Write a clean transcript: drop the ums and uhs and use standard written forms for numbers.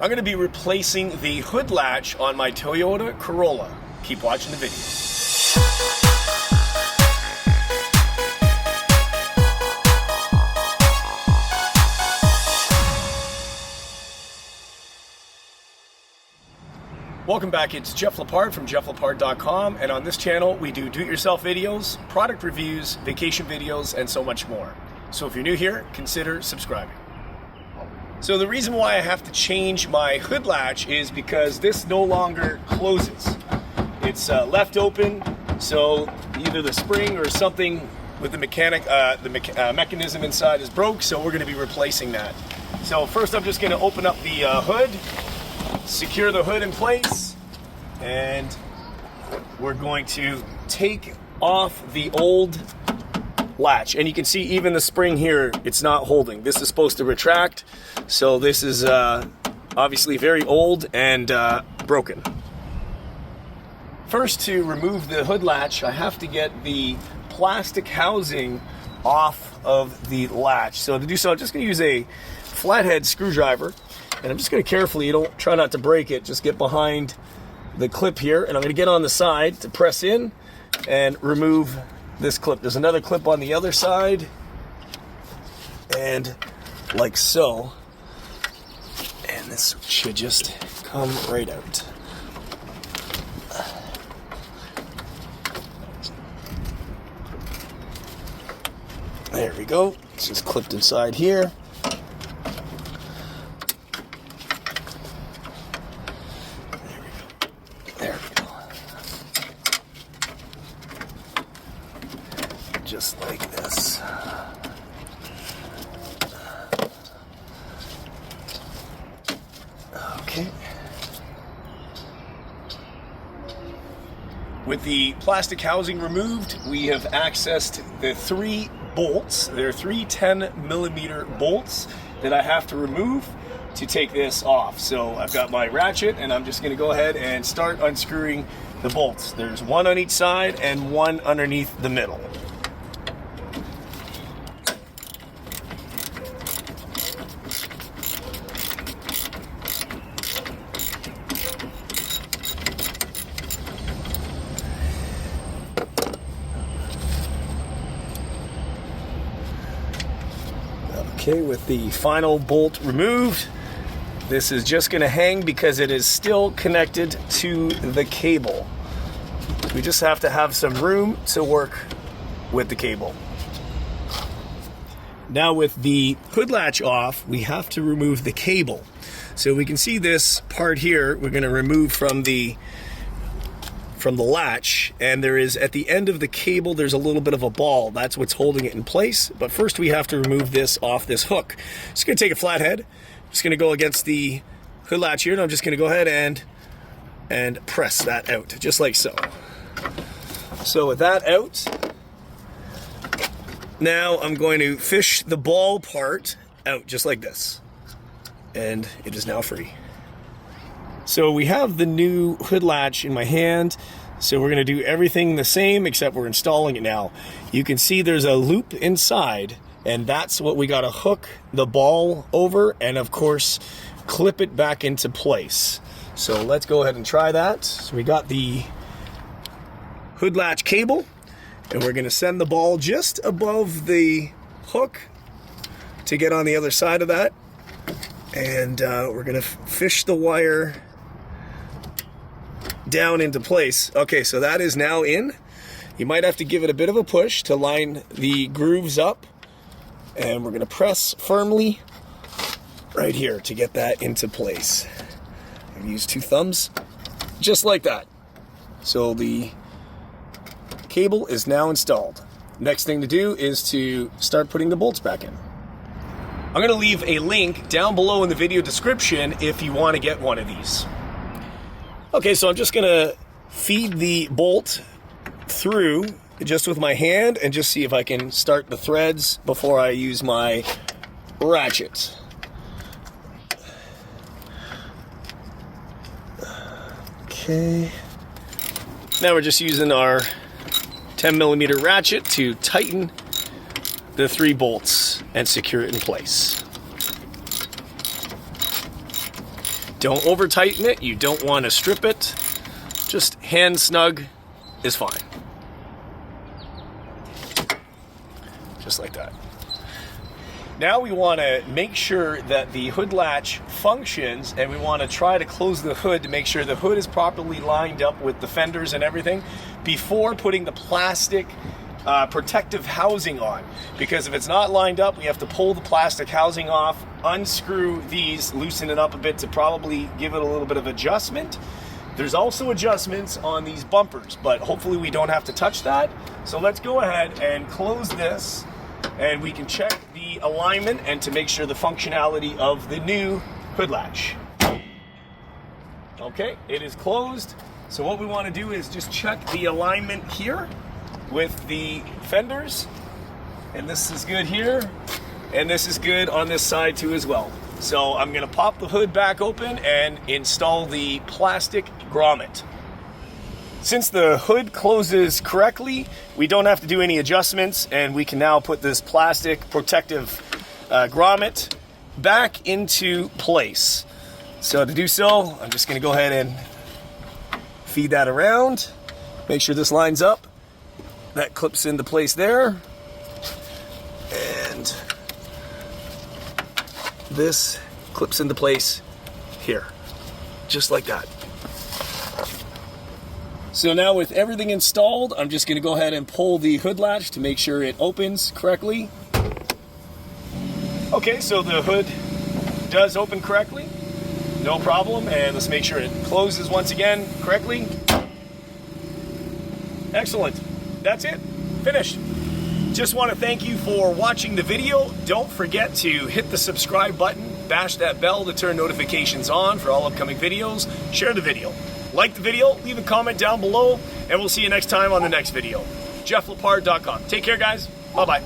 I'm going to be replacing the hood latch on my Toyota Corolla. Keep watching the video. Welcome back, it's Jeff Lepard from jefflepard.com, and on this channel we do do-it-yourself videos, product reviews, vacation videos, and so much more. So if you're new here, consider subscribing. So the reason why I have to change my hood latch is because this no longer closes. It's left open, so either the spring or something with the mechanism inside is broke, so we're going to be replacing that. So first I'm just going to open up the hood, secure the hood in place, and we're going to take off the old latch. And you can see even the spring here, it's not holding. This is supposed to retract, so this is obviously very old and broken. First, to remove the hood latch, I have to get the plastic housing off of the latch. So to do so, I'm just going to use a flathead screwdriver. And I'm just going to carefully, try not to break it, just get behind the clip here, and I'm going to get on the side to press in and remove this clip. There's another clip on the other side, and like so, and this should just come right out. There we go. It's just clipped inside here. Just like this. Okay. With the plastic housing removed, we have accessed the 3 bolts. There are 3 10mm bolts that I have to remove to take this off. So I've got my ratchet, and I'm just going to go ahead and start unscrewing the bolts. There's 1 on each side and 1 underneath the middle. Okay, with the final bolt removed, this is just going to hang because it is still connected to the cable. We just have to have some room to work with the cable. Now with the hood latch off, we have to remove the cable. So we can see this part here, we're going to remove from the latch, and there is, at the end of the cable, there's a little bit of a ball. That's what's holding it in place. But first we have to remove this off this hook. Just going to take a flathead, just going to go against the hood latch here, and I'm just going to go ahead and press that out, just like so. So with that out, now I'm going to fish the ball part out, just like this. And it is now free. So we have the new hood latch in my hand, so we're going to do everything the same except we're installing it now. You can see there's a loop inside, and that's what we got to hook the ball over and of course clip it back into place. So let's go ahead and try that. So we got the hood latch cable, and we're going to send the ball just above the hook to get on the other side of that, and we're going to fish the wire down into place. Okay, so that is now in. You might have to give it a bit of a push to line the grooves up, and we're going to press firmly right here to get that into place. I'm gonna use 2 thumbs, just like that. So the cable is now installed. Next thing to do is to start putting the bolts back in. I'm going to leave a link down below in the video description if you want to get one of these. Okay, so I'm just going to feed the bolt through just with my hand and just see if I can start the threads before I use my ratchet. Okay. Now we're just using our 10mm ratchet to tighten the 3 bolts and secure it in place. Don't over tighten it. You don't want to strip it. Just hand snug is fine. Just like that. Now we want to make sure that the hood latch functions, and we want to try to close the hood to make sure the hood is properly lined up with the fenders and everything before putting the plastic protective housing on. Because if it's not lined up, we have to pull the plastic housing off, unscrew these, loosen it up a bit to probably give it a little bit of adjustment. There's also adjustments on these bumpers, but hopefully we don't have to touch that. So let's go ahead and close this, and we can check the alignment and to make sure the functionality of the new hood latch. Okay, it is closed. So what we want to do is just check the alignment here with the fenders, and this is good here, and this is good on this side too as well. So I'm going to pop the hood back open and install the plastic grommet. Since the hood closes correctly, we don't have to do any adjustments, and we can now put this plastic protective grommet back into place. So to do so, I'm just going to go ahead and feed that around, make sure this lines up. That clips into place there, and this clips into place here, just like that. So now with everything installed, I'm just going to go ahead and pull the hood latch to make sure it opens correctly. Okay, so the hood does open correctly, no problem, and let's make sure it closes once again correctly. Excellent. That's it. Finished. Just want to thank you for watching the video. Don't forget to hit the subscribe button, bash that bell to turn notifications on for all upcoming videos. Share the video. Like the video, leave a comment down below, and we'll see you next time on the next video. JeffLepard.com. Take care, guys. Bye-bye.